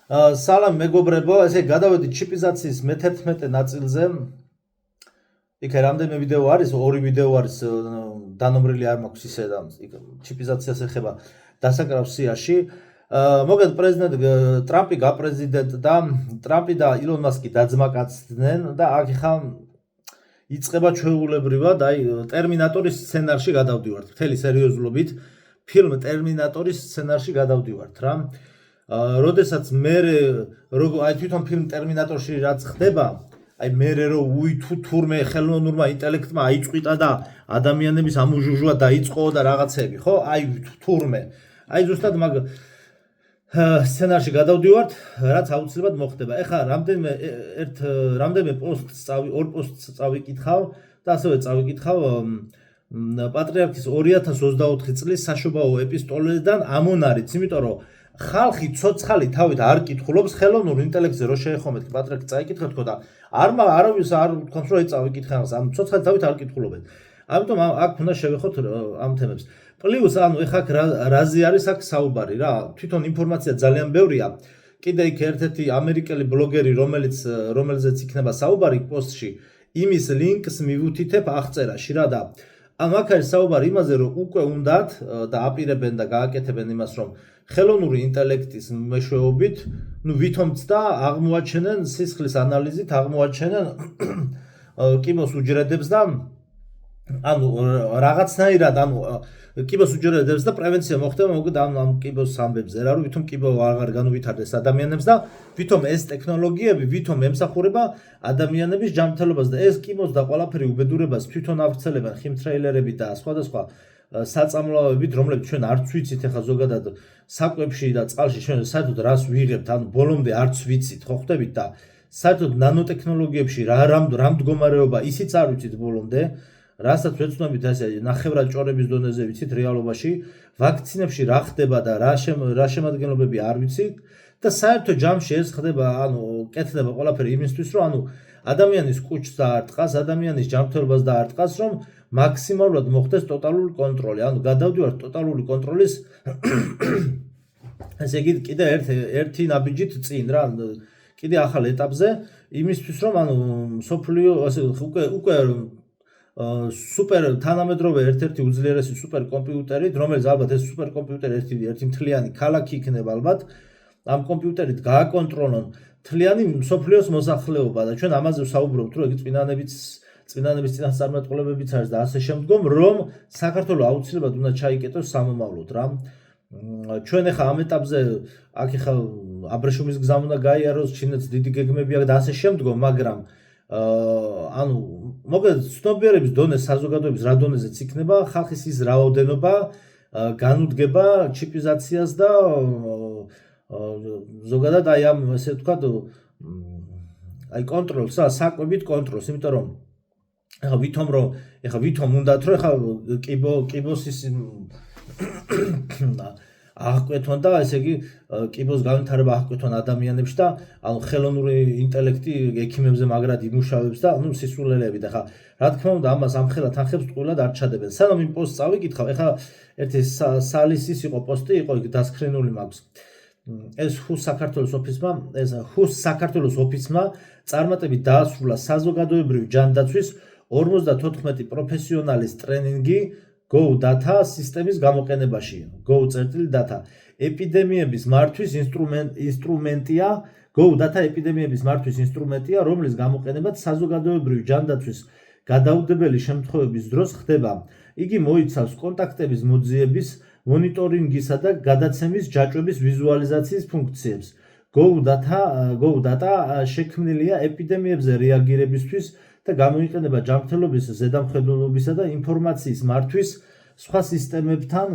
სალამ მეგობრებო, ესე გადავედით ჩიპიზაციის მე-11 ნაწილზე. იქ რამდენიმე ვიდეო არის, ორი ვიდეო არის დანომრილი არ მაქვს ისე და ჩიპიზაციას ეხება დასაკრავ სიაში. მოგეთ პრეზიდენტ ტრამპი გაპრეზიდენტ და ტრამპი და ილონ მასკი დაძმაკაცდნენ და აქ ხა იწყება ჩვეულებრივად, აი ტერმინატორის სცენარში გადავდივართ. მთელი სერიოზულობით ფილმ ტერმინატორის სცენარში გადავდივართ რა. როდესაც მე აი თვითონ ფილმ ტერმინატორში რაც ხდება, აი მე რომ თურმე ხელოვნურმა ინტელექტმა აიწყვიტა და ადამიანების ამუჟუჟვა დაიწყო და რაღაცები, ხო? აი თურმე. აი ზუსტად მაგ სცენარში გადავდივართ, რაც აუცილებლად მოხდება. ეხლა რამდენიმე ორ პოსტს წავიკითხავ და ასევე წავიკითხავ პატრიარქის 2024 წლის საშობაო ეპისტოლედან ამონარიც, იმიტომ რომ ხალხი ცოცხალი თავით არ კითხულობს ხელოვნურ ინტელექტზე რო შეეხომეთ პატრიარქი წაიკითხეთ ხო და არავის არ თქვენს რომ წავიკითხე ამას, ანუ ცოცხალი თავით არ კითხულობენ. ამიტომ აქ უნდა შევეხოთ ამ თემებს. პლუს ანუ ეხლა რაზე არის აქ საუბარი რა, თვითონ ინფორმაცია ძალიან ბევრია. კიდე იქ ერთ-ერთი ამერიკელი ბლოგერი რომელზეც იქნება საუბარი პოსტში, იმის ლინკს მივუთითებ აღწერაში რა და ანუ აქ არის საუბარი იმაზე რომ უკვე უნდათ და აპირებენ და გააკეთებენ იმას რომ ხელოვნური ინტელექტის მეშვეობით, ვითომც და აღმოაჩენენ სისხლის ანალიზით აღმოაჩენენ კიბოს უჯრედებს და ანუ რაღაცნაირად ანუ კიბოს უჯრედებს და პრევენცია მოხდება მოკლედ ამ კიბოს ამბებზე რა, რომ ვითომ კიბო აღარ განუვითარდეს ადამიანებს და ვითომ ეს ტექნოლოგიები ვითომ ემსახურება ადამიანების ჯანმრთელობას და ეს კიბოს და ყველაფერი უბედურებას თვითონ ავრცელებენ ხიმთრეილერები და სხვადასხვა საწამლავებით, რომლებიც ჩვენ არც ვიცით ახლა ზოგადად საკვებში და წყალში ჩვენ საერთოდ რას ვიღებთ, ანუ ბოლომდე არც ვიცით, ხო ხვდებით და საერთოდ ნანოტექნოლოგიებში რა მდგომარეობა ისიც არ ვიცით ბოლომდე, რასაც ვეცნობით ასე ნახევრად ჭორების დონეზე ვიცით რეალობაში, ვაქცინებში რა ხდება და რა შემადგენლობები არ ვიცით და საერთო ჯამში ეს ხდება, ანუ კეთდება ყველაფერი იმისთვის, რომ ანუ ადამიანის კუჭს დაარტყას, ადამიანის ჯანმრთელობას დაარტყას, რომ მაქსიმალურად მოხდეს ტოტალური კონტროლი, ანუ გადავდივართ ტოტალური კონტროლის ესე იგი კიდე ერთი ნაბიჯით წინ რა, კიდე ახალ ეტაპზე იმისთვის რომ ანუ სოფლიო ასე უკვე სუპერ თანამედროვე ერთ-ერთი უძლიერესი სუპერკომპიუტერი, რომელიც ალბათ ეს სუპერკომპიუტერი ერთი მთლიანი ქალაქი იქნება ალბათ, ამ კომპიუტერით გააკონტროლონ მთლიანი სოფლიოს მოსახლეობა და ჩვენ ამაზე ვსაუბრობთ, რომ იგი წინანების წინასწარმეტყველებებიც არის და ასე შემდგომ, რომ საქართველოს აუცილებლად უნდა ჩაიკეტოს სამომავლოდ რა. ჩვენ ახლა ამ ეტაპზე აქ ახლა აბრეშუმის გზა უნდა გაიაროს, ჩინეთს დიდი გეგმები აქვს და ასე შემდგომ, მაგრამ ანუ მოკლედ ცნობიერების დონე საზოგადოების რა დონეზეც იქნება, ხალხის ის რაოდენობა განუდგება ჩიპიზაციას და ზოგადად აი ამ ესე ვთქვათ აი კონტროლს, საკვებით კონტროლს, იმიტომ რომ ეხლა ვითომ უნდათ რომ ეხლა კიბოს ის აღკვეთონ და ესე იგი კიბოს განვითარება აღკვეთონ ადამიანებში და ანუ ხელოვნური ინტელექტი ექიმებზე მაგრად იმუშავებს და ანუ სისულელეები და ხა რა თქმა უნდა ამას ამხელა თანხებს ტყუილად არ ჩადებენ. სანამ იმ პოსტს წავიკითხავ, ეხლა ერთი სალისის იყო პოსტი, იყო იქ დასკრინული მაქვს. ეს ჰუს საქართველოს ოფისმა წარმატებით დაასრულა საზოგადოებრივი ჯანდაცვის 54 პროფესიონალის ტრენინგი Go Data სისტემის გამოყენებაში. Go.Data ეპიდემიების მართვის ინსტრუმენტია, Go Data ეპიდემიების მართვის ინსტრუმენტია, რომლის გამოყენებაც საზოგადოებრივი ჯანდაცვის გადაუდებელი შემთხვევების დროს ხდება. იგი მოიცავს კონტაქტების მოძიების, მონიტორინგისა და გადაცემის ჯაჭვების ვიზუალიზაციის ფუნქციებს. Go Data შექმნილია ეპიდემიებზე რეაგირებისთვის და გამოიყენება ჯანმრთელობის ზედამხედველობისა და ინფორმაციის მართვის სხვა სისტემებთან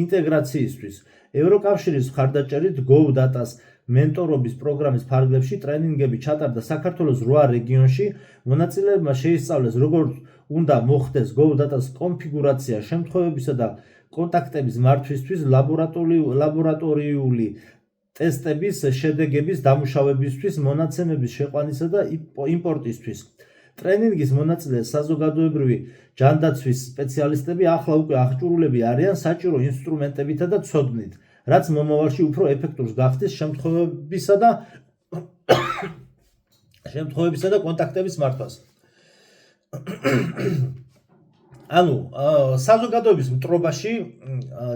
ინტეგრაციისთვის. ევროკავშირის მხარდაჭერით Go Data-ს მენტორობის პროგრამის ფარგლებში ტრენინგები ჩატარდა საქართველოს 8 რეგიონში. მონაწილეებმა შეისწავლეს, როგორ უნდა მოხდეს Go Data-ს კონფიგურაცია შემთხვევებისა და კონტაქტების მართვისთვის, ლაბორატორიული ტესტების შედეგების დამუშავებისთვის, მონაცემების შეყვანისა და იმპორტისთვის. ტრენინგის მონაწილე საზოგადოებრივი ჯანდაცვის სპეციალისტები ახლა უკვე აღჭურვილები არიან საჭირო ინსტრუმენტებითა და ცოდნით. რაც მომავალში უფრო ეფექტურს გახდის შემთხვევებისა და კონტაქტების მართვას. ანუ საზოგადოების მტრობაში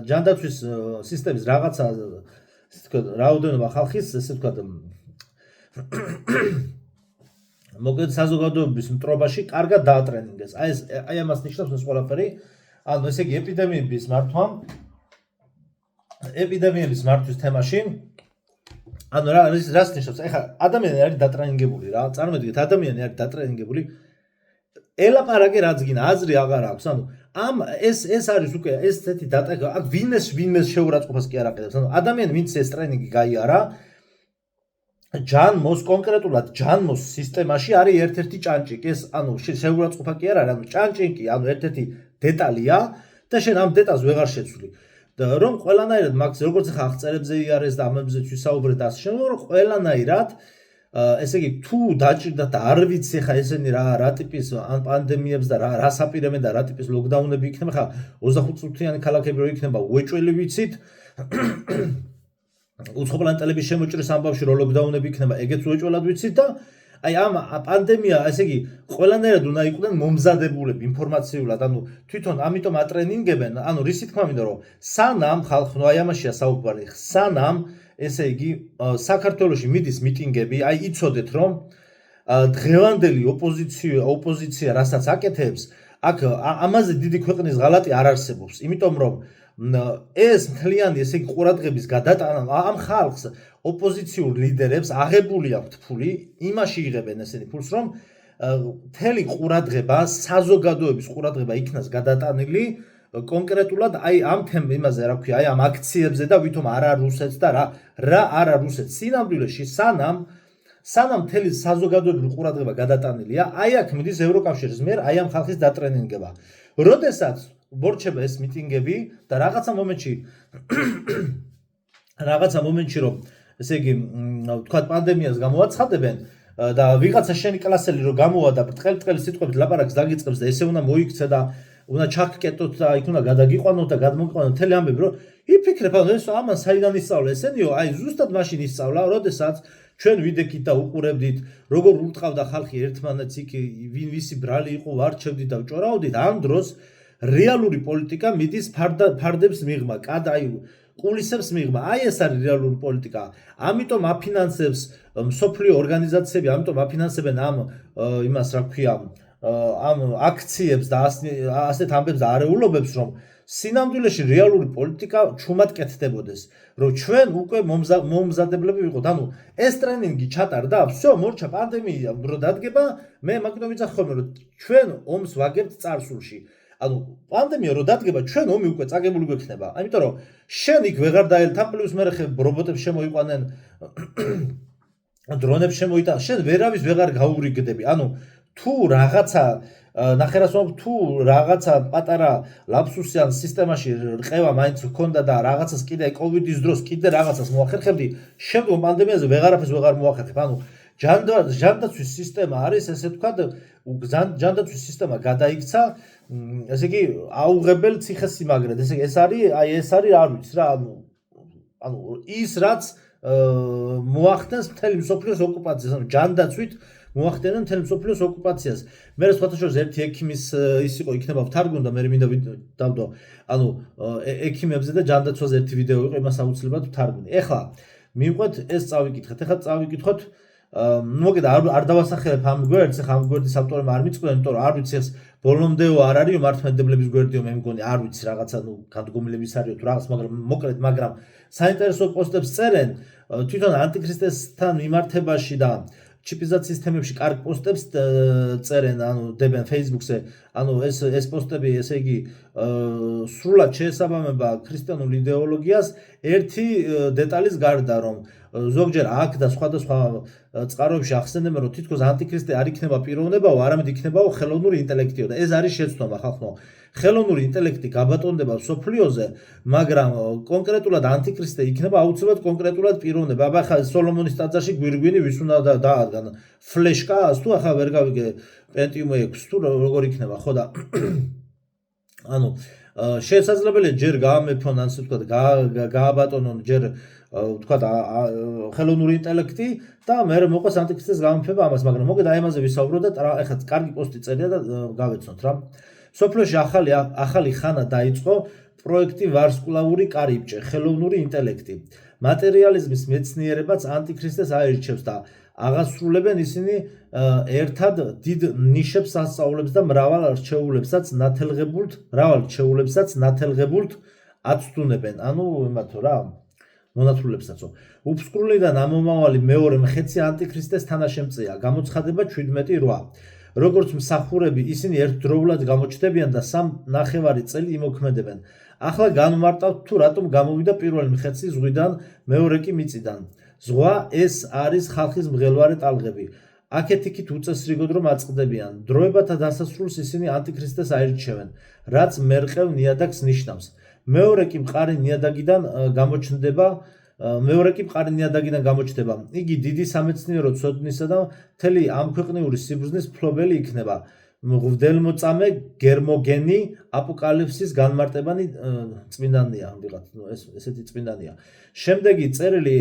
ჯანდაცვის სისტემის რაღაცა ესე ვთქვათ რაოდენობა ხალხის ესე ვთქვათ მოკლედ საზოგადოების მტრობაში კარგად დაატრენინგეს. აი ამას ნიშნავს ეს ყველაფერი. ანუ ესე იგი ეპიდემიების მართვის თემაში ანუ რას ნიშნავს? ეხლა ადამიანი არის დატრენინგებული რა. წარმოიდგინეთ, ადამიანი არის დატრენინგებული. ელაპარაკე რაც გინდა, აზრი აღარ აქვს. ანუ ეს არის უკვე ესეთი დატაკება. აქ ვინმეს შეურაცხყოფას კი არ აყენებს. ანუ ადამიანი ვინც ეს ტრენინგი გაიარა, კონკრეტულად ჯანმოს სისტემაში არის ერთ-ერთი ჭანჭიკი. ეს ანუ შეურაცხყოფა კი არ არის, ანუ ჭანჭიკი, ანუ ერთ-ერთი დეტალია და შენ ამ დეტალს ვეღარ შეცვლი. რომ ყველანაირად მაგს როგორც ახლა აღწერებზე იარეს და ამებზე ვისაუბრეთ ასე შემდეგ, რომ ყველანაირად ესე იგი თუ დაჭირდათ და არ ვიცი ხა ესენი რა ტიპის ან პანდემიებს და რა საპირემენ და რა ტიპის ლოკდაუნები იქნება, ხა 25 წუთიანი ქალაქები რო იქნება უეჭველი ვიცით. უცხოპლანეტელების შემოჭრის ამბავში რო ლოკდაუნები იქნება, ეგეც უეჭველად ვიცით და აი ამ პანდემია, ესე იგი, ყველანაირად უნდა იყვნენ მომზადებულები ინფორმაციულად, ანუ თვითონ ამიტომ ატრენინგებენ, ანუ რისი თქმა მინდა რომ სანამ ხალხი, აი ამაშია საუბარი, სანამ ესე იგი საქართველოში მიდის მიტინგები, აი იცოდეთ რომ დღევანდელი ოპოზიცია რასაც აკეთებს, აქ ამაზე დიდი ქვეყნის ღალატი არ არსებობს, იმიტომ რომ ეს მთლიანი ესე იგი ყურადღების გადატანა ამ ხალხს ოპოზიციურ ლიდერებს აღებული აქვთ ფული, იმაში იღებენ ესენი ფულს, რომ მთელი ყურადღება, საზოგადოების ყურადღება იქნას გადატანილი კონკრეტულად აი ამ იმაზე, რა ქვია, აი ამ აქციებზე და ვითომ არა რუსეთს და რა არა რუსეთს. სინამდვილეში სანამ მთელი საზოგადოებრივი ყურადღება გადატანილია, აი აქ მიდის ევროკავშირის მიერ აი ამ ხალხის დატრენინგება. როდესაც მორჩება ეს მიტინგები და რაღაცა მომენტში რომ ესე იგი თქვა პანდემიას გამოაცხადებენ და ვიღაცა შენი კლასელი რო გამოვა და ბრტყელი სიტყვებით ლაპარაკს დაგიწყებს და ესე უნდა მოიქცე და უნდა ჩაგკეტოთ და იქ უნდა გადაგიყვანოთ და გადმოიყვანოთ მთელი ამბები რომ იფიქრებ ანუ ეს ამან საიდან ისწავლა ესენიო აი ზუსტად მაშინ ისწავლა როდესაც ჩვენ ვიდექით და უყურებდით როგორ ურტყავდა ხალხი ერთმანეთს იქ ვინ ვისი ბრალი იყო ვარჩევდით და ვჭორავდით ამ დროს რეალური პოლიტიკა მიდის ფარდებს მიღმა აი კულისებს მიღმა. აი ეს არის რეალური პოლიტიკა. ამიტომ აფინანსებს მსოფლიო ორგანიზაციები, ამიტომ აფინანსებენ ამ იმას რა ქვია, ამ აქციებს და ასეთ ამბებს და არეულობებს, რომ სინამდვილეში რეალური პოლიტიკა ჩუმად კეთდებოდეს, რომ ჩვენ უკვე მომზადებლები ვიყოთ. ანუ ეს ტრენინგი ჩატარდა, всё, მორჩა პანდემია რო დადგება, მე მაგიტომ ვიცახ ხოლმე, რომ ჩვენ ომს ვაგებთ წარსულში. ანუ პანდემია რო დადგება, ჩვენ ომი უკვე წაგებული გვექნება. ამიტომ რომ შენ იქ ვეღარ დაელთან, პლუს მე ხე რობოტებს შემოიყვანენ, დრონებს შემოიტან, შენ ვერავის ვეღარ გაურიგდები. ანუ თუ რაღაცა ნახერასობრ თუ რაღაცა პატარა ლაფსუსიან სისტემაში რყევა მაინც ჰქონდა და რაღაცას კიდე კოვიდის დროს კიდე რაღაცას მოახერხებდი, შემდგომ პანდემიაზე ვეღარაფერს ვეღარ მოახერხებ. ანუ ჯანდაცვის სისტემა არის, ესე ვთქვათ, ჯანდაცვის სისტემა გადაიქცა, ესე იგი, აუღებელ ციხესიმაგრედ. ეს არის არ ვიცი რა, ანუ ის რაც მოახდენს მთელი მსოფლიოს ოკუპაციას, ანუ ჯანდაცვით მოახდენენ მთელი მსოფლიოს ოკუპაციას. მე სხვათა შორის ერთი ექიმის ის იყო, იქნება ვთარგმნო და მე მინდა დავდო, ანუ ექიმებზე და ჯანდაცვაზე ერთი ვიდეო იყო, იმას აუცილებლად ვთარგმნი. ეხლა მივყვეთ ეს წავიკითხეთ. ეხლა წავიკითხოთ მოგედა არ დავასახელებ ამ გვერდს, ეხლა ამ გვერდის ავტორებმა არ მიწყდნენ, იმიტომ რომ არ ვიცი ეს ბოლომდეო არ არისო მართლმადიდებლების გვერდიო, მე მგონი არ ვიცი რაღაცა განდგომილების არისო თუ რაღაც, მაგრამ საინტერესო პოსტებს წერენ თვითონ ანტიქრისტესთან მიმართებაში და ჩიპიზაციის თემებში კარგ პოსტებს წერენ, ანუ დებენ Facebook-ზე, ანუ ეს პოსტები, ესე იგი, სრულად შეესაბამება ქრისტიანულ იდეოლოგიას ერთი დეტალის გარდა, რომ ზოგჯერ აქ და სხვადასხვა წყაროებში ახსენებენ, რომ თითქოს ანტიქრისტე არ იქნება პიროვნებაო, არამედ იქნებაო ხელოვნური ინტელექტიო და ეს არის შეცდომა ხალხო. ხელოვნური ინტელექტი გაბატონდება სოფლიოზე, მაგრამ კონკრეტულად ანტიქრისტე იქნება აუცილებლად კონკრეტულად პიროვნება. აბა ხა სოლომონის ტაძარში გვირგვინი ვის უნდა დაადგან? ფლეშკას თუ ახლა ვერ გავიგე პენტიუმ 6 თუ როგორ იქნება, ხო და ანუ შესაძლებელია ჯერ გაამეფონ ან ასე ვთქვათ, გააბატონონ ჯერ ვთქვათ ხელოვნური ინტელექტი და მე მოყვეს ანტიქრისტეს გამეფება ამას, მაგრამ მოგეთ აი ამაზე ვისაუბრო და ეხლა კარგი პოსტი წერია და გავეცნოთ რა. სოფლიოში ახალი ხანა დაიწყო პროექტი ვარსკვლავური კარიბჭე, ხელოვნური ინტელექტი. მატერიალიზმის მეცნიერებაც ანტიქრისტეს აირჩევს და აღასრულებენ ისინი ერთად დიდ ნიშებს ასწავლებს და მრავალ რჩეულებსაც ნათელღებულთ აცდუნებენ. ანუ იმათო რა მონათრულებსაცო. უფსკრულიდან ამომავალი მეორე მხეცი ანტიქრისტეს თანაშემწეა, გამოცხადება 17:8. როგორც მსახურები ისინი ერთდროულად გამოჩნდებიან და 3.5 წელი იმოქმედებენ. ახლა განმარტავთ თუ რატომ გამოვიდა პირველი მხეცი ზღვიდან, მეორე კი მიწიდან. ზღვა ეს არის ხალხის მღელვარე ტალღები. აქეთ-იქით უწესრიგოდ რომ აწყდებიან. დროებათა დასასრულს ისინი ანტიქრისტეს აირჩევენ, რაც მერყევ ნიადაგს ნიშნავს. მეორე კი მყარი ნიადაგიდან გამოჩნდება. იგი დიდი სამეცნიერო ცოდნისა და მთელი ამქვეყნიური სიბრძნის მფლობელი იქნება. მღვდელმოწამე გერმოგენი აპოკალიფსის განმარტებანი წმინდანია, ესეთი წმინდანია. შემდეგი წერილი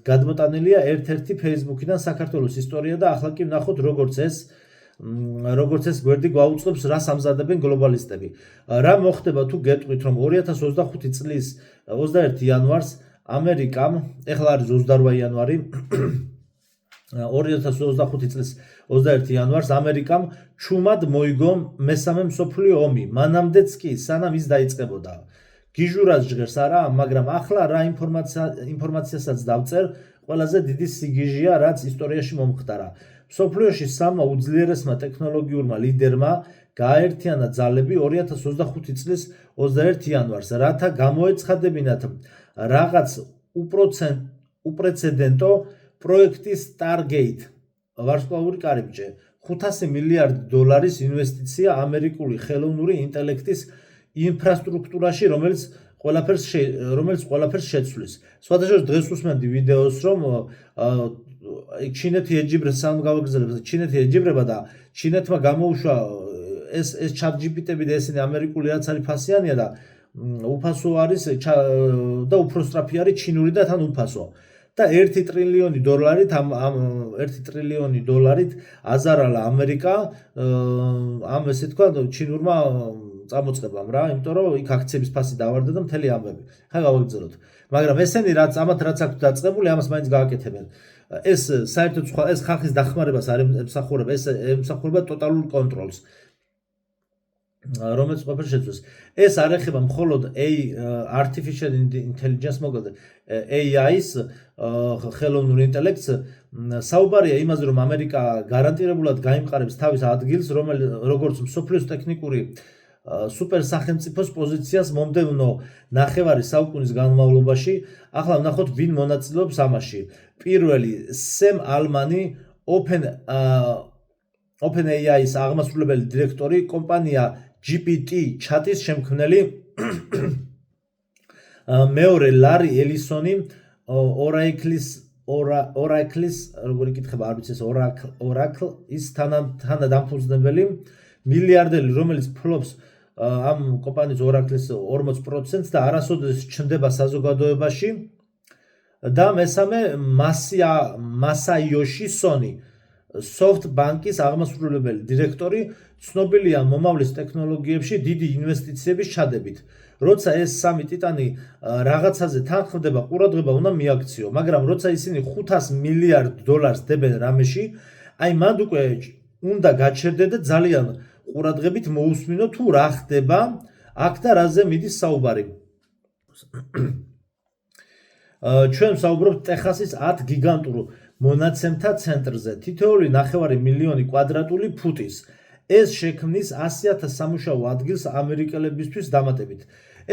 გადმოტანილია ერთ-ერთი Facebook-იდან საქართველოს ისტორია და ახლა კი ვნახოთ როგორც ეს გვერდი გვაუწყობს რას ამზადებენ გლობალისტები. რა მოხდება თუ გეტყვით რომ 2025 წლის 21 იანვარს ამერიკამ, ეხლა არის 28 იანვარი 2025 წლის 21 იანვარს ამერიკამ ჩუმად მოიგო მესამე მსოფლიო ომი, მანამდეც კი სანამ ის დაიწყებოდა. გიჟურას ჟღერს არა, მაგრამ ახლა რა ინფორმაციასაც დავწერ, ყველაზე დიდი სიგიჟეა, რაც ისტორიაში მომხდარა. მსოფლიოში სამმა უძლიერესმა ტექნოლოგიურმა ლიდერმა გააერთიანა ძალები 2025 წლის 21 იანვარს, რათა გამოეცხადებინათ რაღაც უპრეცედენტო პროექტი Stargate, ვარსკვლავური კარიბჭე, 500 მილიარდი დოლარის ინვესტიცია ამერიკული ხელოვნური ინტელექტის ინფრასტრუქტურაში, რომელიც ყველაფერს შეცვლის. სხვადასხვა დღეს უსმენდი ვიდეოს, რომ ჩინეთი ეჯიბრება და ჩინეთმა გამოუშვა ეს ChatGPT-ები და ესენი ამერიკული რაც არის ფასიანია და უფასო არის და უფრო სწრაფი არის ჩინური და თან უფასო. და 1 ტრილიონი დოლარით აზარალა ამერიკა ამ ესე თქვა ჩინურმა წამოწყებამ რა, იმიტომ რომ იქ აქციების ფასი დავარდა და მთელი ამბები. ხა გავაგრძელოთ. მაგრამ ესენი რაც აქვთ დაწყებული, ამას მაინც გააკეთებენ. ეს საერთოდ სხვა ეს ხალხის დახმარებას არ ემსახურება, ეს ემსახურება ტოტალურ კონტროლს. რომელიც ყველაფერს შეცვლის. ეს არ ეხება მხოლოდ artificial intelligence მოგდა AI-ს ხელოვნურ ინტელექტს, საუბარია იმაზე, რომ ამერიკა გარანტირებულად გაიმყარებს თავის ადგილს, როგორც მსოფლიოს ტექნიკური სუპერსახელმწიფოს პოზიციას მომდევნო 9 საუკუნის განმავლობაში. ახლა ვნახოთ ვინ მონაწილეობს ამაში. პირველი სემ ალმანი, OpenAI-ის აღმასრულებელი დირექტორი, კომპანია GPT Chat-ის შემქმნელი, მეორე ლარი ელისონი, Oracle-ის, როგორ იკითხება, არ ვიცი ეს Oracle-ის თანადამფუძნებელი, მილიარდერი, რომელიც ფლობს ამ კომპანიის Oracle-ის 40% და არასოდეს ჩნდება საზოგადოებაში. და მესამე მასაიოში სონი, SoftBank-ის აღმასრულებელი დირექტორი, ცნობილია მომავლის ტექნოლოგიებში დიდი ინვესტიციების ჩადებით. როცა ეს სამი ტიტანი რაღაცაზე თანხმდება, ყურადღება უნდა მიაქციო, მაგრამ როცა ისინი 500 მილიარდ დოლარს დებენ რამეში, აი მანდ უკვე უნდა გაჩერდე და ძალიან ყურადღებით მოусმინო თუ რა ხდება აქ და რაზე მიდის საუბარი. ჩვენ საუბრობთ ტეხასის 10 გიგანტურ მონაცემთა ცენტრზე, თითოეული 9 მილიონი კვადრატული ფუტის. ეს შექმნის 100,000 სამუშაო ადგილს ამერიკელებისთვის დამატებით.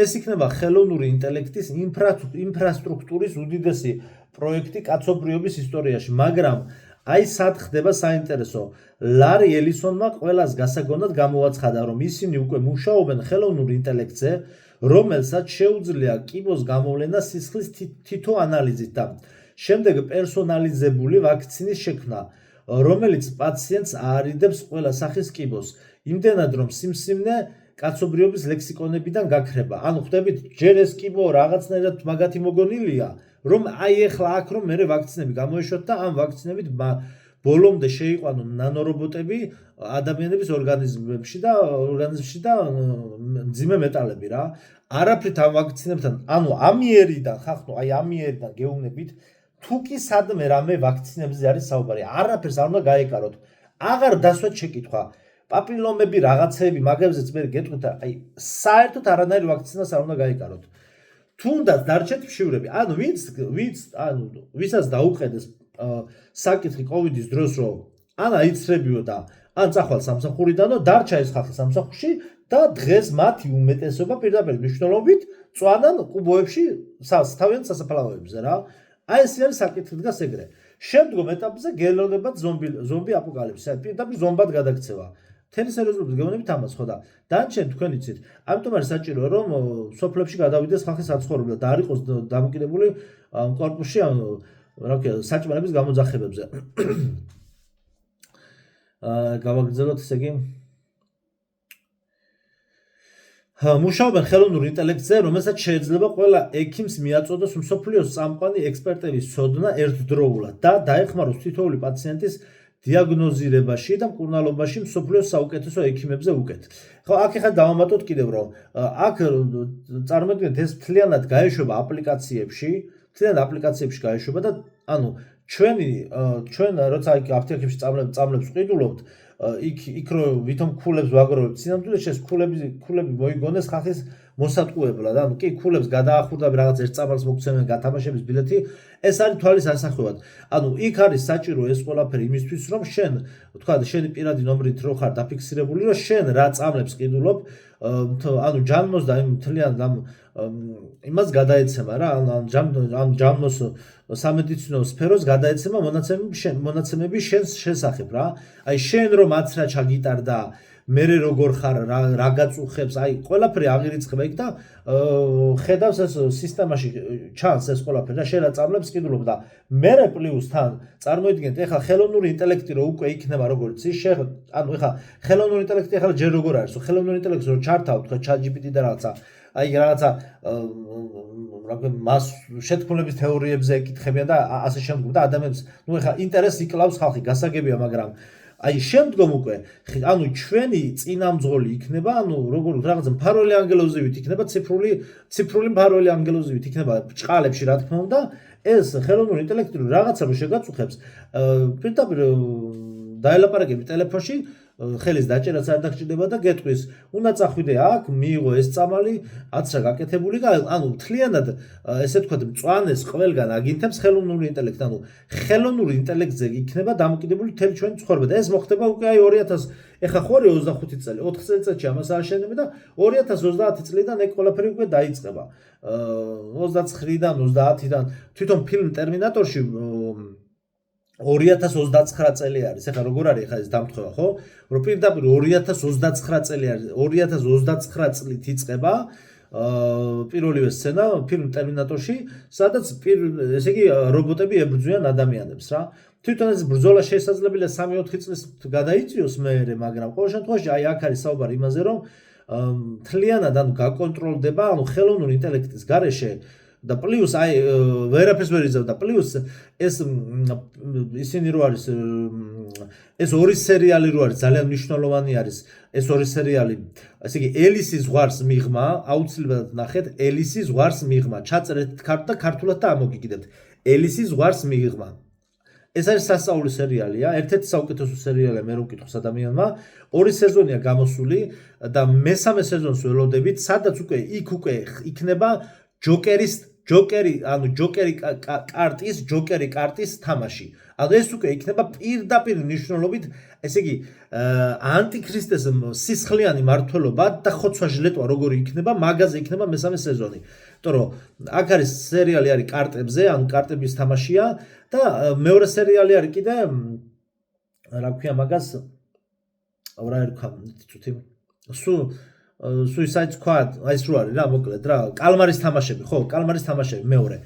ეს იქნება ხელოვნური ინტელექტის ინფრასტრუქტურის უდიდესი პროექტი კაცობრიობის ისტორიაში, მაგრამ აი სად ხდება საინტერესო. ლარი ელისონმა ყველას გასაგონად გამოაცხადა, რომ ისინი უკვე მუშაობენ ხელოვნურ ინტელექტზე, რომელსაც შეუძლია კიბოს გამოვლენა სისხლის თითო ანალიზით და შემდეგ პერსონალიზებული ვაქცინის შექმნა, რომელიც პაციენტს აარიდებს ყველა სახის კიბოს, იმდენად რომ სიმსივნე კაცობრიობის ლექსიკონებიდან გაქრება. ანუ ხვდებით, ჯერ ეს კიბო რაღაცნაირად მაგათი მოგონილია, რომ აი ეხლა აქ რომ მე ვაქცინები გამოეშვათ და ამ ვაქცინებით ბოლომდე შეიყვანონ ნანორობოტები ადამიანების ორგანიზმში და მძიმე მეტალები რა. არაფრით ამ ვაქცინებთან, ანუ ამიერიდან ხახნო, აი ამიერიდან გეუბნებით, თუ კი სადმე რამე ვაქცინებზე არის საუბარი, არაფერს არ უნდა გაეკაროთ. აღარ დასვათ შეკითხვა. პაპილომები, რაღაცეები, მაგებზეც მე გეტყვით, აი საერთოდ არანაირ ვაქცინას არ უნდა გაეკაროთ. თუნდაც დარჩეთ მშივრები. ანუ ვისაც დაუყენეს საკითხი კოვიდის დროს, რომ ან აიცრებიო და ან წახვალ სამსახურიდანო, დარჩა ეს ხალხი სამსახურში და დღეს მათი უმეტესობა პირდაპირ მნიშვნელობით წვანან კუბოებში თავიანთ სასაფლაოებზე რა. აი ეს არის საკითხი დგას ეგრე. შემდგომ ეტაპზე გელოდებათ ზომბი აპოკალიფსი, პირდაპირ ზომბად გადაქცევა. თელი სერიოზულად გეუბნებით ამას, ხო და დანარჩენ თქვენ იცით, ამიტომ არის საჭირო რომ სოფლებში გადავიდეს ხალხი საცხოვრებლად და არ იყოს დამოკიდებული კორპუსში, რა ქვია, საჭმელების გამოძახებებზე. გავაგრძელოთ ესე იგი. მუშაობენ ხელოვნურ ინტელექტზე, რომელსაც შეიძლება ყველა ექიმს მიაწოდოს მსოფლიოს წამყვანი ექსპერტების ცოდნა ერთდროულად და დაეხმაროს თითოეული პაციენტის დიაგნოზირებაში და მკურნალობაში მსოფლიოს საუკეთესო ექიმებზე უკეთ. ხო, აქ ახლა დავამატოთ კიდევ რომ აქ წარმოიდგინეთ ეს მთლიანად გაეშვება აპლიკაციებში გაეშვება და ანუ ჩვენ როცა აპტეკებში წამლებს ვყიდულობთ, იქ რომ ვითომ ქულებს ვაგროვებთ, სინამდვილეში ეს ქულები მოიგონეს ხალხის მოსატყუებლად, ანუ კი ქულებს გადაახურდა რაღაც ერთ წამალს მოგცემენ გათამაშების ბილეთი, ეს არის თვალის ასახვევად. ანუ იქ არის საჭირო ეს ყველაფერი იმისთვის, რომ შენ, თქვა, შენი პირადი ნომრით რო ხარ დაფიქსირებული, რომ შენ რა წამლებს ყიდულობ, ანუ ჯანმოს და მთლიან იმას გადაეცემა რა, ამ ჯანმოს სამედიცინო სფეროს გადაეცემა მონაცემები შენს შესახებ რა. აი შენ რომ აცრა ჩაგიტარდა, მე როგორ ხარ, რა გაწუხებს, აი ყველაფერი აღირიცხება იქ და ხედავს ეს სისტემაში ჩანს ეს ყველაფერი და შენ რა წამლებს ყიდულობ და მე პლუს თან წარმოიდგინეთ ეხლა ხელოვნური ინტელექტი რო უკვე იქნება როგორც ის ანუ ეხლა ხელოვნური ინტელექტი ეხლა ჯერ როგორ არის, ხელოვნური ინტელექტს რო ჩართავთ ხო ChatGPT და რაღაცა აი რაღაცა მას შეთქმულების თეორიებზე ეკითხებიან და ასე შემდგომ და ადამიანებს ნუ ეხლა ინტერესს იკლავს ხალხი, გასაგებია, მაგრამ აი შემდგომ უკვე ანუ ჩვენი წინამძღოლი იქნება, ანუ როგორ რაღაც მფარველი ანგელოზივით იქნება, ციფრული მფარველი ანგელოზივით იქნება ჭყალებში, რა თქმა უნდა, ეს ხელოვნური ინტელექტი რაღაცა რო შეგაწუხებს, პირდაპირ დაელაპარაკები ტელეფონში, ხელის დაჭერაც არ დაგჭირდება და გეტყვის, უნდა წახვიდე აქ, მიიღო ეს წამალი, აცრა გაკეთებული და ანუ მთლიანად ესე ვთქვათ, მწვანეს ყველგან აგინთებს ხელოვნური ინტელექტი, ანუ ხელოვნური ინტელექტზე იქნება დამოკიდებული მთელი ჩვენი ცხოვრება და ეს მოხდება უკვე აი 2000 ეხა ხო 25 წელი, 4 წელიწადში ამას ააშენებენ და 2030 წლიდან ეგ ყველაფერი უკვე დაიწყება. 29-დან 30-დან თვითონ ფილმ ტერმინატორში 2029 წელი არის. ეხლა როგორ არის ეხლა ეს დამთხევა, ხო? რომ პირდაპირ 2029 წელი არის, 2029 წლით იწყება პირველივე სცენა ფილმ ტერმინატორში, სადაც ესე იგი რობოტები ებრძვიან ადამიანებს რა. თვითონ ეს ბრძოლა შესაძლებელია 3-4 წლის გადაიწიოს მერე, მაგრამ ყოველ შემთხვევაში აი აქ არის საუბარი იმაზე, რომ მთლიანად ანუ გაკონტროლდება, ანუ ხელოვნური ინტელექტის გარეშე და პლუს აი ვერაფერს ვერ იძლევა და პლუს ეს ისინი რო არის ეს ორი სერიალი რო არის ძალიან მნიშვნელოვანი არის ეს ორი სერიალი ესე იგი ელისის ზღვარს მიღმა აუცილებლად ნახეთ ელისის ზღვარს მიღმა ჩაწერეთ ქართულად და ქართულად და ამოგიგდეთ ელისის ზღვარს მიღმა ეს არის სასწაული სერიალია ერთ-ერთი საუკეთესო სერიალია მე რო ვკითხოს ადამიანმა ორი სეზონია გამოსული და მესამე სეზონს ველოდებით სადაც უკვე იქ უკვე იქნება ჯოკერი კარტის თამაში. ანუ ეს უკვე იქნება პირდაპირ ნიშნულობით, ესე იგი, ანტიქრისტეს სისხლიანი მართლობა და ხოცვა ჟლეტვა როგორი იქნება, მაგაზე იქნება მესამე სეზონი. იმიტომ რომ აქ არის სერიალი არის კარტებზე, ანუ კარტების თამაშია და მეორე სერიალი არის კიდე რა ქვია მაგას რა ერქვა ცუცი Suicide Squad, აი ეს რო არის რა, მოკლედ რა, კალმარის თამაშები, ხო, კალმარის თამაშები მეორე.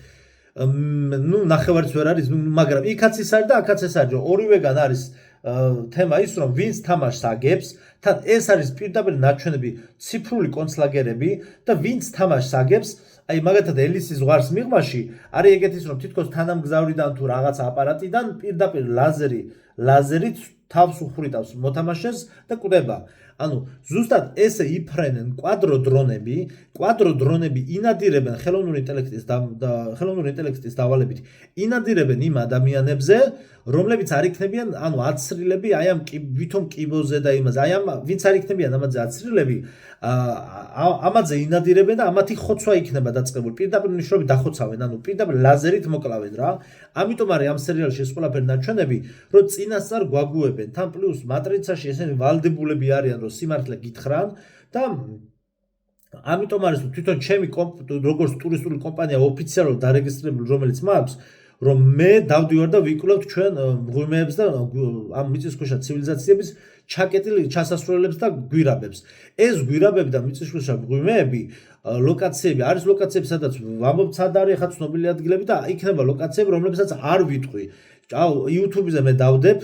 ნუ ნახევარიც ვერ არის, მაგრამ იქაც ის არის და აქაც ეს არის, ორივეგან არის თემა ის რომ ვინც თამაშს აგებს, თან ეს არის პირდაპირ ნაჩვენები ციფრული კონცლაგერები და ვინც თამაშს აგებს, აი მაგათად ელისის ზღვარს მიღმაში არის ეგეთის რომ თითქოს თანამგზავრიდან თუ რაღაც აპარატიდან პირდაპირ ლაზერით თავს უხვრიტავს მოთამაშეს და კვდება. ანუ ზუსტად ესე იფრენენ კვადრო დრონები ინადირებენ ხელოვნური ინტელექტის დავალებით ინადირებენ იმ ადამიანებზე, რომლებიც არ იქნებიან, ანუ აცრილები აი ამ ვითომ კიბოზე და იმაზე, აი ამ ვინც არ იქნებიან ამაზე აცრილები, ამაზე ინადირებენ და ამათი ხოცვა იქნება დაწყებული. პირდაპირ მნიშვნელობით დახოცავენ, ანუ პირდაპირ ლაზერით მოკლავენ რა. ამიტომ არის ამ სერიალში ეს ყველაფერი ნაჩვენები, რომ წინასწარ გვაგუებენ. თან პლუს მატრიცაში ესენი ვალდებულები არიან, რომ სიმართლე გითხრან და ამიტომ არის თვითონ ჩემი როგორც ტურისტული კომპანია ოფიციალურად დარეგისტრირებული, რომელიც მაქვს, რომ მე დავდივარ და ვიკვლევთ ჩვენ მღვიმეებს და ამ მიწისქვეშა ცივილიზაციების ჩაკეტილ ჩასასვლელებს და გვირაბებს. ეს გვირაბები და მიწისქვეშა მღვიმეები ლოკაციები არის ლოკაციები, სადაც ვამბობთ სად არის ხა ცნობილი ადგილები და იქნება ლოკაციები, რომლებსაც არ ვიტყვი. YouTube-ზე მე დავდებ,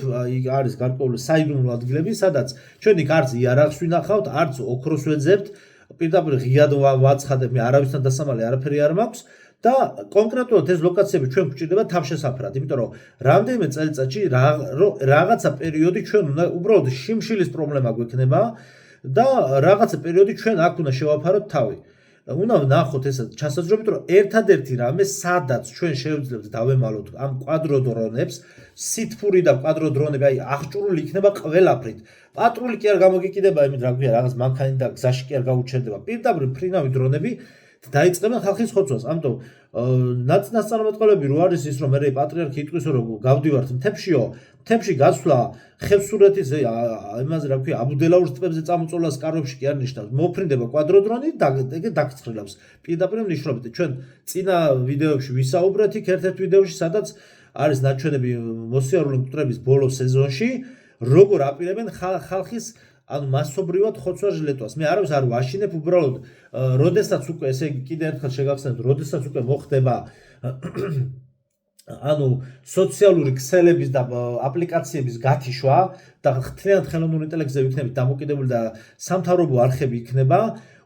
არის გარკვეული საიდუმლო ადგილები, სადაც ჩვენ იქ არც იარაღს ვინახავთ, არც ოქროს ვეძებთ, პირდაპირ ღიად ვაცხადებ, მე არავისთან დასამალი არაფერი არ მაქვს. და კონკრეტულად ეს ლოკაციები ჩვენ გვჭირდება თავშესაფრად, იმიტომ რომ რამდენიმე წელიწადში რაღაცა პერიოდი ჩვენ უნდა უბრალოდ შიმშილის პრობლემა გვექნება და რაღაცა პერიოდი ჩვენ აქ უნდა შევაფაროთ თავი. უნდა ვნახოთ ეს ჩასაძრობით, რომ ერთადერთი რამე სადაც ჩვენ შევძლებთ დავემალოთ ამ კვადრო დრონებს, სითფური და კვადრო დრონები, აი აღჭურვილი იქნება ყველაფრით. პატრული კი არ გამოგიკიდება, იმით რა ქვია, რაღაც მანქანი და გზაში კი არ გაუჩერდება. პირდაპირ ფრინავი დრონები დაიწყებენ ხალხის ხოცვას. ამიტომ ნაწარმოებები რო არის ის რომ მე პატრიარქი იტყვის რომ გავდივართ მთებში გასვლა ხევსურეთის იმაზე რა ქვია აბუდელაურის ტბებზე წამოწოლას კარებში კი არ ნიშნავს. მოფრინდება კვადრო დრონი და დაგცხრილავს. პირდაპირ ნიშნობით ჩვენ წინა ვიდეოებში ვისაუბრეთ იქ ერთ-ერთ ვიდეოში, სადაც არის ნაჩვენები მოსიარულე მკვდრების ბოლო სეზონში, როგორ აპირებენ ხალხის ანუ მასობრივად ხოცვა ჟლეტვას. მე არავის არ ვაშინებ, უბრალოდ როდესაც უკვე ესე იგი კიდე ერთხელ შეგახსენებთ, როდესაც უკვე მოხდება ანუ სოციალური ქსელების და აპლიკაციების გათიშვა და ხთლიანად ხელოვნური ინტელექტზე ვიქნებით დამოკიდებული და სამთავრობო არხები იქნება,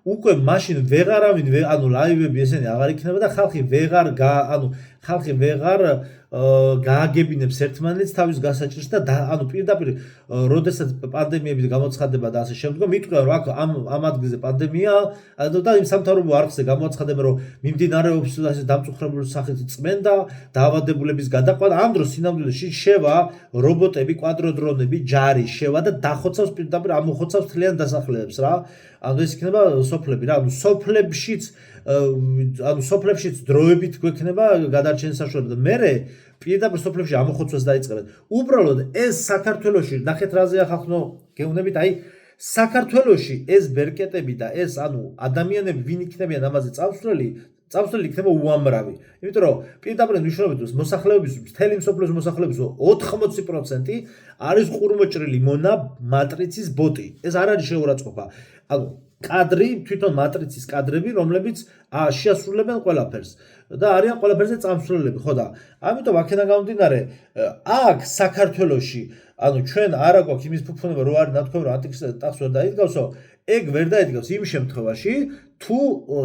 უკვე მაშინ ვეღარავინ ანუ ლაივები ესენი აღარ იქნება და ხალხი ვეღარ გააგებინებს ერთმანეთს თავის გასაჭირს და ანუ პირდაპირ როდესაც პანდემიების გამოცხადება და ასე შემდგომ იტყვიან რომ აქ ამ ადგილზე პანდემია და იმ სამთავრობო არხზე გამოაცხადებენ რომ მიმდინარეობს ასე დამწუხრებული სახით წმენდა დაავადებულების გადაყვანა. ამ დროს სინამდვილეში შევა რობოტები, კვადრო დრონები, ჯარი შევა და დახოცავს პირდაპირ ამოხოცავს თლიან დასახლებებს რა. ანუ ეს იქნება სოფლები რა, ანუ სოფლებშიც დროებით გვექნება გადარჩენის საშუალება და მე პირდაპირ სოფლებში ამოხოცვას დაიწყებენ. უბრალოდ ეს საქართველოში ნახეთ რაზე ახახნო გეუბნებით, აი საქართველოში ეს ბერკეტები და ეს ანუ ადამიანები ვინ იქნებიან ამაზე წამსვლელი იქნება უამრავი. იმიტომ რომ პირდაპირ მნიშვნელობით მოსახლეობის მთელი მსოფლიოს მოსახლეობის 80% არის ყურმოჭრილი მონა მატრიცის ბოტი. ეს არ არის შეურაცხყოფა. ანუ კადრი, თვითონ მატრიცის კადრები, რომლებიც შეასრულებენ ყველაფერს და არიან ყველაფერზე წამსვლელები, ხო და ამიტომ აქედან გამომდინარე, აქ საქართველოში, ანუ ჩვენ არა გვაქვს იმის ფუფუნება, რო არის ნათქვამი, რომ ანტიქრისტად ტახს ვერ დაიდგავსო, ეგ ვერ დაიდგავს იმ შემთხვევაში, თუ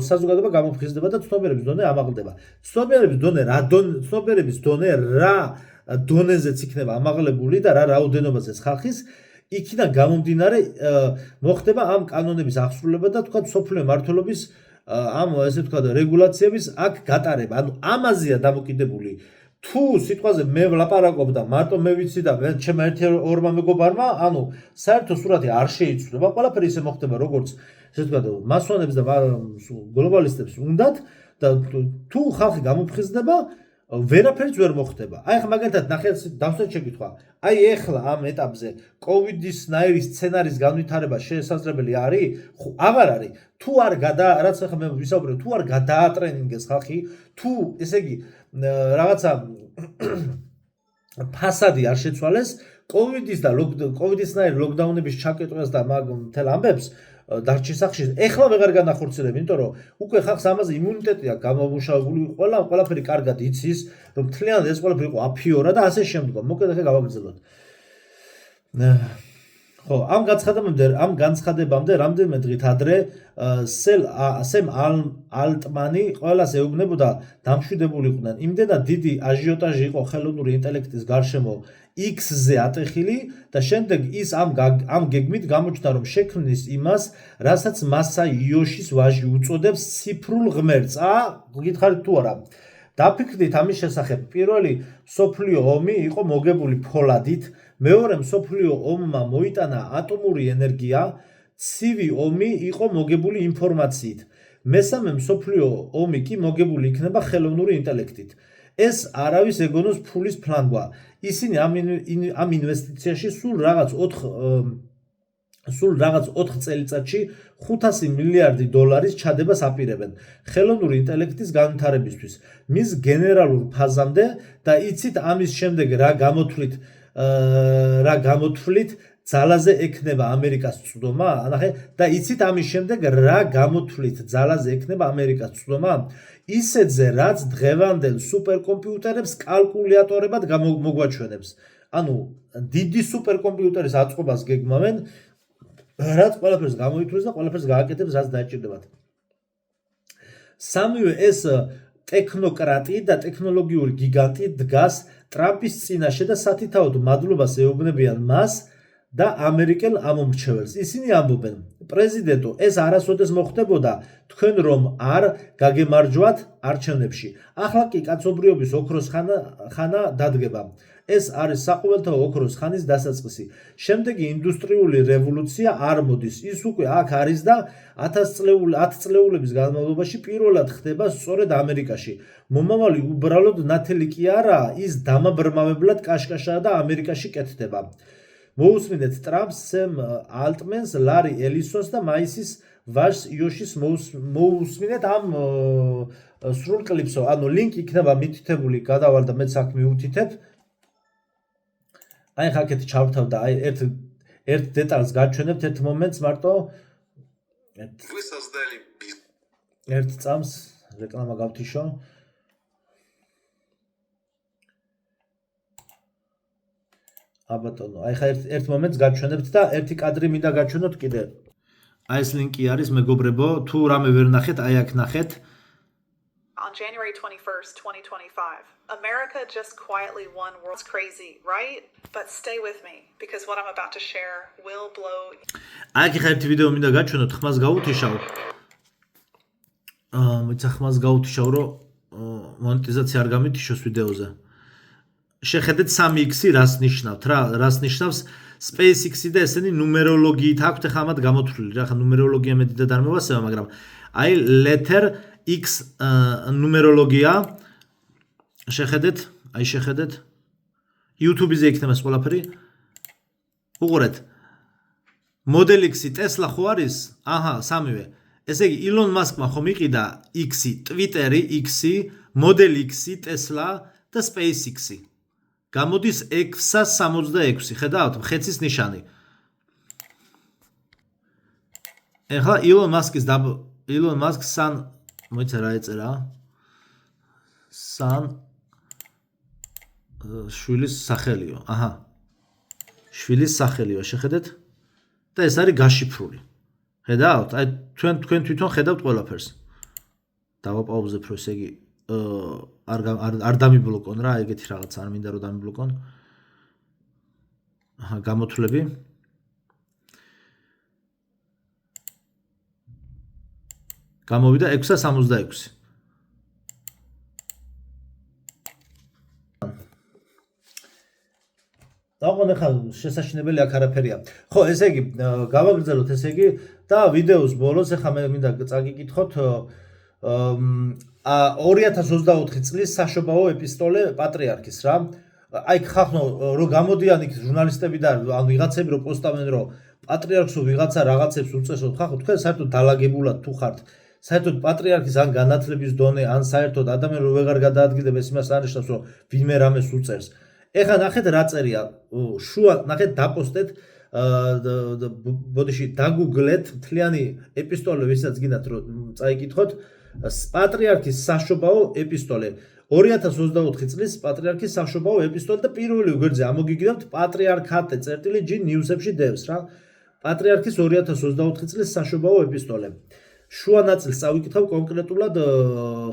საზოგადოება გამოფხიზდება და ცნობიერების დონე ამაღლდება. ცნობიერების დონე რა დონეზეც იქნება ამაღლებული და რა რაოდენობაზეც ხალხის იქიდან გამომდინარე მოხდება ამ კანონების აღსრულება და თქვა სოფლიო მმართველობის ამ ესე თქვა რეგულაციების აქ გატარება. ანუ ამაზეა დამოკიდებული. თუ სიტყვაზე მე ვლაპარაკობ და მარტო მე ვიცი და ჩემმა ერთ-ორმა მეგობარმა, ანუ საერთო სურათი არ შეიცვლება, ყველაფერი ისე მოხდება როგორც ესე თქვა მასონებს და გლობალისტებს უნდათ და თუ ხალხი გამოფხიზდება ვერაფერიც ვერ მოხდება. აი ხა მაგალითად ნახეთ დავსვათ შეკითხვა. აი ეხლა ამ ეტაპზე კოვიდის ნაირი სცენარის განვითარება შესაძლებელი არის? აღარ არის. თუ არ რაც ახლა მე ვისაუბრებ, თუ არ გადაატრენინგეს ხალხი, თუ ესე იგი რაღაცა ფასადი არ შეცვალეს, კოვიდის ნაირი ლოკდაუნების ჩაკეტვას და მაგ მთელ ამბებს დარჩის სახში ეხლა ვეღარ განახორციელებ, იმიტომ რომ უკვე ხალხს ამაზე იმუნიტეტი აქვს გამომუშავებული, ყველაფერი კარგად იცის, რომ მთლიანად ეს ყველაფერი იყო აფიორა და ასე შემდგომ. მოკლედ ახლა გავაგრძელოთ. ხო, ამ განცხადებამდე რამდენიმე დღით ადრე სემ ალტმანი ყველას ეუბნებოდა დამშვიდებულიყვნენ. იმდენად დიდი აჟიოტაჟი იყო ხელოვნური ინტელექტის გარშემო X-ზე ატეხილი და შემდეგ ის ამ გეგმით გამოჩნდა, რომ შექმნის იმას, რასაც მასაიოშის ვაჟი უწოდებს ციფრულ ღმერთს. გითხარით თუ არა? დაფიქრდით ამის შესახებ. პირველი მსოფლიო ომი იყო მოგებული ფოლადით, მეორე მსოფლიო ომმა მოიტანა ატომური ენერგია, ცივი ომი იყო მოგებული ინფორმაციით. მესამე მსოფლიო ომი კი მოგებული იქნება ხელოვნური ინტელექტით. ეს არავის ეგონოს ფულის ფლანგვა. ისინი ამ ინვესტიციაში სულ რაღაც 4 წელიწადში 500 მილიარდი დოლარის ჩადებას აპირებენ ხელოვნური ინტელექტის განვითარებისთვის. მის გენერალურ ფაზამდე და იცით ამის შემდეგ რა გამოთვლით ძალაზე ექნება ამერიკას წვდომა? ანახე, და იცით ამის შემდეგ რა გამოთვლით ძალაზე ექნება ამერიკას წვდომა? ისეთზე, რაც დღევანდელ სუპერკომპიუტერებს კალკულატორებად მოგვაჩვენებს. ანუ დიდი სუპერკომპიუტერის აწყობას გეგმავენ, რაც ყველაფერს გამოითვლეს და ყველაფერს გააკეთებს, რაც დაჭირდებათ. სამივე ეს ტექნოკრატი და ტექნოლოგიური გიგანტი დგას ტრამპის წინაშე და სათითაოდ მადლობას ეუბნებიან მას და ამერიკელ ამომრჩეველს. ისინი ამბობენ, პრეზიდენტო, ეს არასოდეს მოხდებოდა, თქვენ რომ არ გაგემარჯვათ არჩევნებში. ახლა კი კაცობრიობის ოქროს ხანა დადგება. ეს არის საყოველთაო ოქროს ხანის დასაწყისი. შემდეგი ინდუსტრიული რევოლუცია არ მოდის. ის უკვე აქ არის და 10 წლეულების განმავლობაში პირველად ხდება სწორედ ამერიკაში. მომავალი უბრალოდ ნათელი კი არაა, ის დამაბრმავებლად კაშკაშაა და ამერიკაში კეთდება. მოусმინეთ ტრამპს, სემ ალტმენს, ლარი ელისონს და მაისის ვაჟს იოშის მოусმინეთ ამ სრულ კლიპსო. ანუ ლინკი იქნება მითითებული, გადავალ და მეც აქ მიუთითებ. აი ხა აქეთ ჩავრთავ და აი ერთ დეტალს გაჩვენებთ, ერთ მომენტს მარტო. ერთ წამს რეკლამა გავთიშო. აბატონო, აი ხა ერთ მომენტს გაჩვენებთ და ერთი კადრი მინდა გაჩვენოთ კიდე. აი ეს ლინკი არის, მეგობრებო, თუ რამე ვერ ნახეთ, აი აქ ნახეთ. On January 21st, 2025, America just quietly won world's crazy, right? But stay with me because what I'm about to share will blow. აი ხა ერთი ვიდეო მინდა გაჩვენოთ, ხმას გავუთიშავ. მეც ხმას გავუთიშავ, რომ მონეტიზაცია არ გამითიშოს ვიდეოზე. შეხედეთ 3x-ი რას ნიშნავთ რა? რას ნიშნავს SpaceX-ი და ესენი ნუმეროლოგიით აქვთ ახლა ამათ გამოთვლილი. რა ხა ნუმეროლოგია მე დიდად არ მევასება, მაგრამ აი letter X ნუმეროლოგია შეხედეთ, აი შეხედეთ. YouTube-ზე იქნება ეს ყველაფერი. უყურეთ. Model X-ი Tesla ხო არის? აჰა, სამივე. ესე იგი Elon Musk-მა ხომ იყიდა X-ი, Twitter-ი X-ი, Model X-ი, Tesla და SpaceX-ი. გამოდის 666, ხედავთ, ხეცის ნიშანი. ეხლა Elon Musk san მოიცა რა ეწერა? san შვილის სახელიო. აჰა. შვილის სახელიო, შეხედეთ? და ეს არის გაშიფრული. ხედავთ? აი თქვენ თვითონ ხედავთ ყველაფერს. დავაპაუზებ, რომ ესე იგი არ დამიბლოკონ რა, ეგეთი რაღაც არ მინდა რომ დამიბლოკონ. აჰა, გამოთვლები. გამოვიდა 666. დაუყოვნე ხა შესაჩინებელი აქ არაფერია. ხო, ესე იგი, გავაგრძელოთ ესე იგი და ვიდეოს ბოლოს ახლა მე მინდა წაგიკითხოთ 2024 წლის საშობაო ეპისტოლე პატრიარქის რა. აი ხახნო რომ გამოდიან იქ ჟურნალისტები და ან ვიღაცები რომ პოსტავენ რომ პატრიარქს ვიღაცა რაღაცებს უწესოთ, ხახო თქვენ საერთოდ დალაგებულად თუ ხართ საერთოდ პატრიარქის ან განათლების დონე ან საერთოდ ადამიანი რომ ვეღარ გადაადგილდება, იმას არნიშნავს რომ ვინმე რამეს უწერს. ეხლა ნახეთ რა წერია, შუა ნახეთ დაპოსტეთ, ბოდიში დაგუგლეთ მთლიანი ეპისტოლე, ვისაც გინდათ რომ წაიკითხოთ, პატრიარქის საშობაო ეპისტოლე 2024 წლის პატრიარქის სამშობლო ეპისტოლე და პირველი გვერდზე ამოგიგებთ პატრიარქატე წერტილი G News-ებში დევს რა. პატრიარქის 2024 წლის სამშობლო ეპისტოლე. შუა ნაწილს წავიკითხავ კონკრეტულად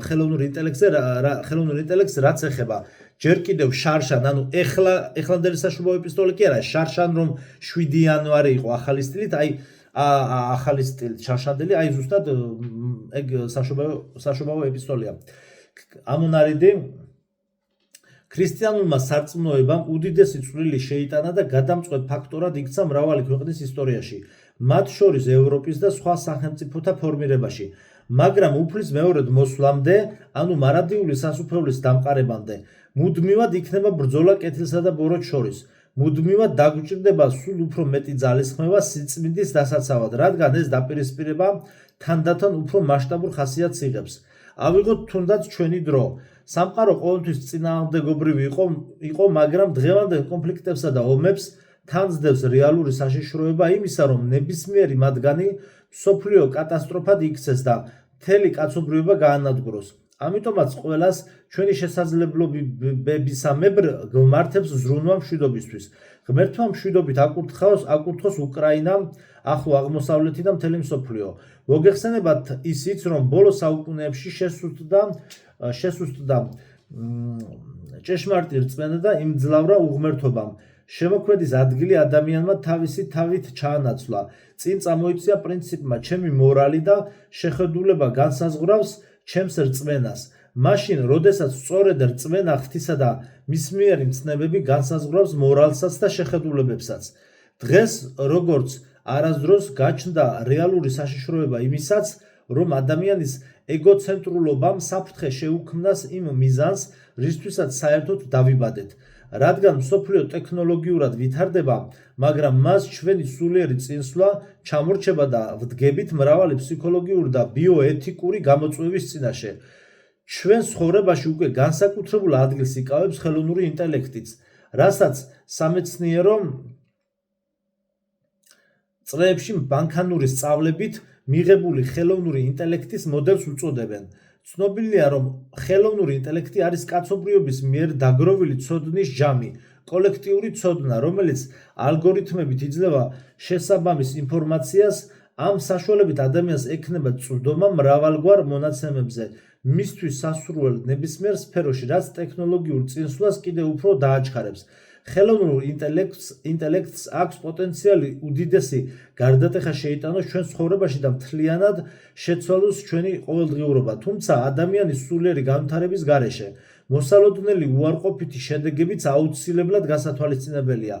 ხელოვნურ ინტელექტს რაც ეხება. ჯერ კიდევ შარშან, ანუ ეხლანდელი სამშობლო ეპისტოლე კი არა, შარშან რომ 7 იანვარი იყო ახალი სტილით, ახალი სტილით შარშანდელი, ზუსტად ეგ სამშობლო ეპისტოლეა. ამონარიდი ქრისტიანულმა სარწმუნოებამ უდიდესი წვლილი შეიტანა და გადამწყვეტ ფაქტორად იქცა მრავალი ქვეყნის ისტორიაში, მათ შორის ევროპის და სხვა სახელმწიფოთა ფორმირებაში, მაგრამ უფლის მეორედ მოსვლამდე, ანუ მარადიული სასუფეველის დამყარებამდე, მუდმივად იქნება ბრძოლა კეთილსა და ბოროტს შორის. მუდმივად დაგვჭირდება სულ უფრო მეტი ძალისხმევა სიწმინდის დასაცავად, რადგან ეს დაპირისპირება თანდათან უფრო მასშტაბურ ხასიათს იღებს. ავიღოთ თუნდაც ჩვენი დრო. სამყარო ყოველთვის წინააღმდეგობრივი იყო, მაგრამ დღევანდელ კონფლიქტებსა და ომებს თან ძდევს რეალური საშიშროება იმისა, რომ ნებისმიერი მათგანი მსოფლიო კატასტროფად იქცეს და მთელი კაცობრიობა გაანადგუროს. ამიტომაც ყველას ჩვენი შესაძლებლობებისამებრ გვმართებს ზრუნვა მშვიდობისთვის. ღმერთმა მშვიდობით აკურთხოს უკრაინა, ახლო აღმოსავლეთი და მთელი მსოფლიო. მოგეხსენებათ ისიც, რომ ბოლო საუკუნეებში შესუსტდა ჭეშმარიტი რწმენა და იმძლავრა უღმერთობამ. შემოქმედის ადგილი ადამიანმა თავისი თავით ჩაანაცვლა. წინ წამოიწია პრინციპმა ჩემი მორალი და შეხედულება განსაზღვრავს ჩემს რწმენას. მაშინ, როდესაც სწორედ რწმენა ღვთისა და მისმიერი მცნებები განსაზღვრავს მორალსაც და შეხედულებებსაც. დღეს როგორც არასდროს გაჩნდა რეალური საშიშროება იმისაც, რომ ადამიანის ეგოცენტრულობამ საფრთხე შეუქმნას იმ მიზანს, რისთვისაც საერთოდ დავიბადეთ. რადგან მსოფლიო ტექნოლოგიურად ვითარდება, მაგრამ მას ჩვენი სულიერი წინსვლა ჩამორჩება და ვდგებით მრავალი ფსიქოლოგიური და ბიოეთიკური გამოწვევის წინაშე. ჩვენ ცხოვრებაში უკვე განსაკუთრებულ ადგილს იკავებს ხელოვნური ინტელექტიც, რასაც სამეცნიერო წრეებში მანქანური სწავლებით მიღებული ხელოვნური ინტელექტის მოდელს უწოდებენ. ცნობილია, რომ ხელოვნური ინტელექტი არის კაცობრიობის მიერ დაგროვილი ცოდნის ჯამი, კოლექტიური ცოდნა, რომელიც ალგორითმებით იძლევა შესაბამის ინფორმაციას. ამ საშუალებით ადამიანს ექნება წვდომა მრავალგვარ მონაცემებზე, მისთვის სასურველ ნებისმიერ სფეროში, რაც ტექნოლოგიურ წინსვლას კიდევ უფრო დააჩქარებს. ხელოვნურ ინტელექტს აქვს პოტენციალი უდიდესი გარდატეხა შეიტანოს ჩვენ ცხოვრებაში და მთლიანად შეცვალოს ჩვენი ყოველდღიურობა, თუმცა ადამიანის სულიერი განვითარების გარეშე მოსალოდნელი უარყოფითი შედეგებიც აუცილებლად გასათვალისწინებელია.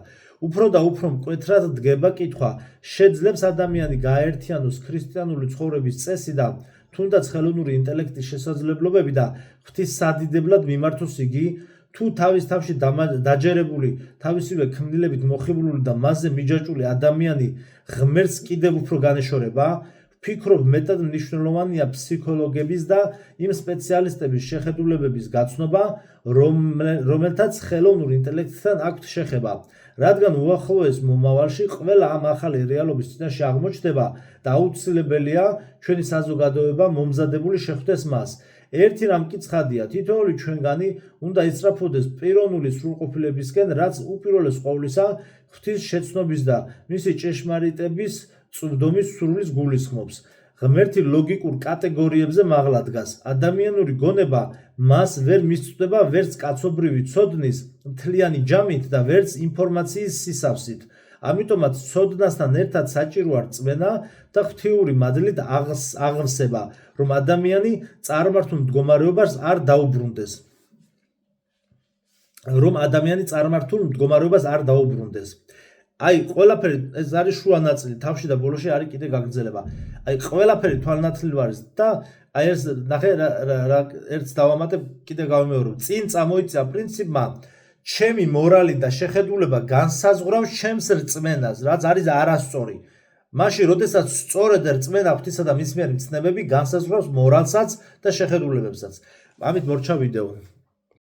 უფრო და უფრო მკვეთრად დგება კითხვა, შეძლებს ადამიანი გააერთიანოს ქრისტიანული ცხოვრების წესი და თუნდაც ხელოვნური ინტელექტის შესაძლებლობები და ღვთისადიდებლად მიმართოს იგი, თუ თავის თავში დაჯერებული, თავისივე ქმნილებით მოხიბლული და მასზე მიჯაჭვული ადამიანი ღმერთს კიდევ უფრო განეშორება? ვფიქრობ, მეტად მნიშვნელოვანია ფსიქოლოგების და იმ სპეციალისტების შეხედულებების გაცნობა, რომელთაც ხელოვნურ ინტელექტთან აქვთ შეხება, რადგან უახლოეს მომავალში ყველა ამ ახალი რეალობის წინაშე აღმოჩნდება და აუცილებელია ჩვენი საზოგადოება მომზადებული შეხვდეს მას. ერთი რამ კი ცხადია, თითოეული ჩვენგანი უნდა ისწრაფოდეს პიროვნული სრულყოფილებისკენ, რაც უპირველეს ყოვლისა ღვთის შეცნობის და მისი ჭეშმარიტების წვდომის სურვილს გულისხმობს. ღმერთი ლოგიკურ კატეგორიებზე მაღლა დგას. ადამიანური გონება მას ვერ მისწვდება ვერც კაცობრივი ცოდნის მთლიანი ჯამით და ვერც ინფორმაციის სისავსით. ამიტომაც ცოდნასთან ერთად საჭიროა რწმენა და ღვთიური მადლით აღსება, რომ ადამიანი წარმართულ მდგომარეობას არ დაუბრუნდეს. ყველაფერი ეს არის შუა ნაწილი, თავში და ბოლოში არის კიდე გაგრძელება. ყველაფერი თვალნათლივ არის და ეს ნახე ერთს დავამატებ, კიდე გავიმეორებ. წინ წამოიწია პრინციპმა ჩემი მორალი და შეხედულება განსაზღვრავს ჩემს რწმენას, რაც არის არასწორი. მაშინ, როდესაც სწორედ რწმენა ღვთისა და მისმიერი მცნებები განსაზღვრავს მორალსაც და შეხედულებებსაც. ამით მორჩა ვიდეო.